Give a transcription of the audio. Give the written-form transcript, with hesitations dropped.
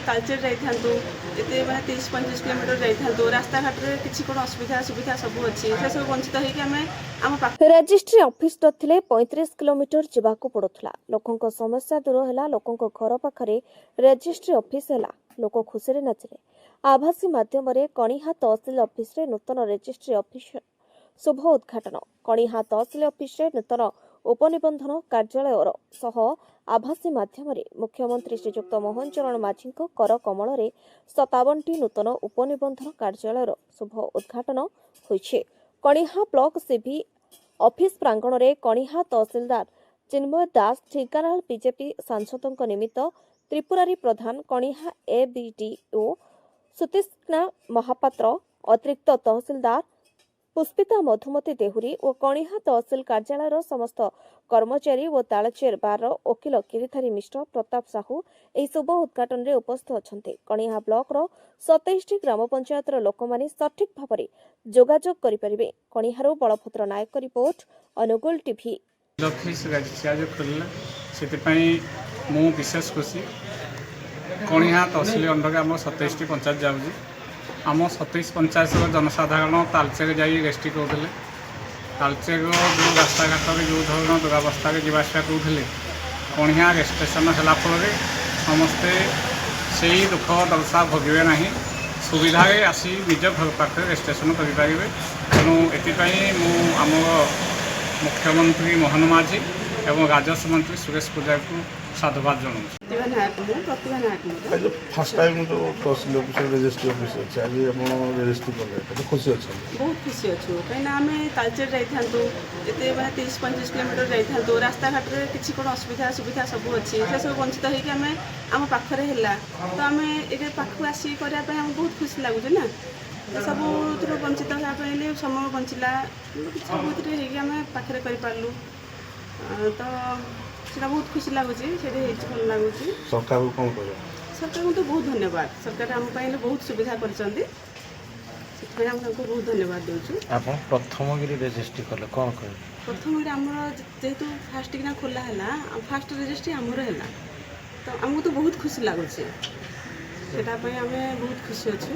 तालचेर जाइथांतु एते माने 30-35 किलोमीटर जाइथांतु रास्ता घाट रे किछि कोन असुविधा सुविधा सब अछि से सब वंचित होई कि हमें आम पाख रेजिस्ट्री ऑफिस नथिले 35 किलोमीटर जिबाकू पड़ुथला। लोकंक समस्या दूर होला। लोकंक घर पाखरे रेजिस्ट्री ऑफिस होला। लोक खुशी रे नाचिले। आभासी माध्यम रे कणिहा तहसील ऑफिस रे नूतन रेजिस्ट्री ऑफिस शुभ उद्घाटन। कणिहा तहसील ऑफिस रे नूतन उपनिबंधन कार्यालय सह आभासी माध्यम रे मुख्यमंत्री श्रीयुक्त मोहन चरण माझीक कर कमल रे 57टी नूतन उपनिबंधन कार्यालय शुभ उद्घाटन होइछे। कणिहा ब्लॉक सीबी ऑफिस प्रांगण रे कणिहा तहसीलदार चिन्मय दास, ढेंकानाल बीजेपी सांसदों निमित्त त्रिपुरारी प्रधान, कणिहा एबीडीओ सुतीक्ष्णा महापात्र, अतिरिक्त तहसीलदार पुष्पिता मधुमती देहुरी और कणिहा तहसील कार्यालय समस्त कर्मचारी और तालचेर बार वकिल किरीधारी मिश्र, प्रताप साहू एही शुभ उद्घाटन रे उपस्थित अछंते। कणिहा ब्लॉक रो 27टी ग्राम पंचायत लोक माने सठिक भाव जोगाजोग करि परिबे। कणिहारो बलभद्र नायक रिपोर्ट, अनुगुल टीवी। ऑफिस जो खोलला से मु विशेष खुशी। कणिहा तहसील अंडर आम 27टी पंचायत जाऊँगी। आम 27 पंचायत जनसाधारण तालचेर जाई रेस्टी करूले। तालचेर जो रास्ता घाट जो धरण दुरावस्था जावासवा करूले, कणिहा रेजिस्ट्रेशन होला फल समस्ते से दुख दशा भोगे ना, सुविधा आसी निज घर पाखे रेजिस्ट्रेशन करेंगे। तेणु ये आम मुख्यमंत्री मोहन माझी एवं राजस्व मंत्री सुरेश पूजा को साधुवाद जनाऊँ। फास्ट टाइम जो तहसील ऑफिस रजिस्ट्री ऑफिस अच्छे आज आप रजिस्ट्री कले खुशी अच्छे बहुत खुशी अच्छु कहीं आम तालचेर जाइथांतु एते माने 30-35 किलोमीटर जाइथांतु रास्ता घाट रे किछि कोन असुविधा सुविधा सब अछि से सब वंचित होई कि हमें आम पाखरे हैला तो आम ए पाखु आसी करिया पे हम बहुत खुशी लागुछ ना। सब थोड़ा वंचित होगा पहले समय बंचला सब है कि आम पाखरे कर पार्लु तो सेटा बहुत खुशी लगुच भल लगुच। सरकार को कौन कह सरकार को तो बहुत धन्यवाद। सरकार आम बहुत सुविधा कर बहुत धन्यवाद दूँ। आप प्रथम रेजिस्ट्री कले कौन कह प्रथम जेहेतु फास्ट किना खोला है फास्ट रेजिस्ट्री आमर है तो आमको तो बहुत खुशी लगुच। आम बहुत खुशी अच्छु।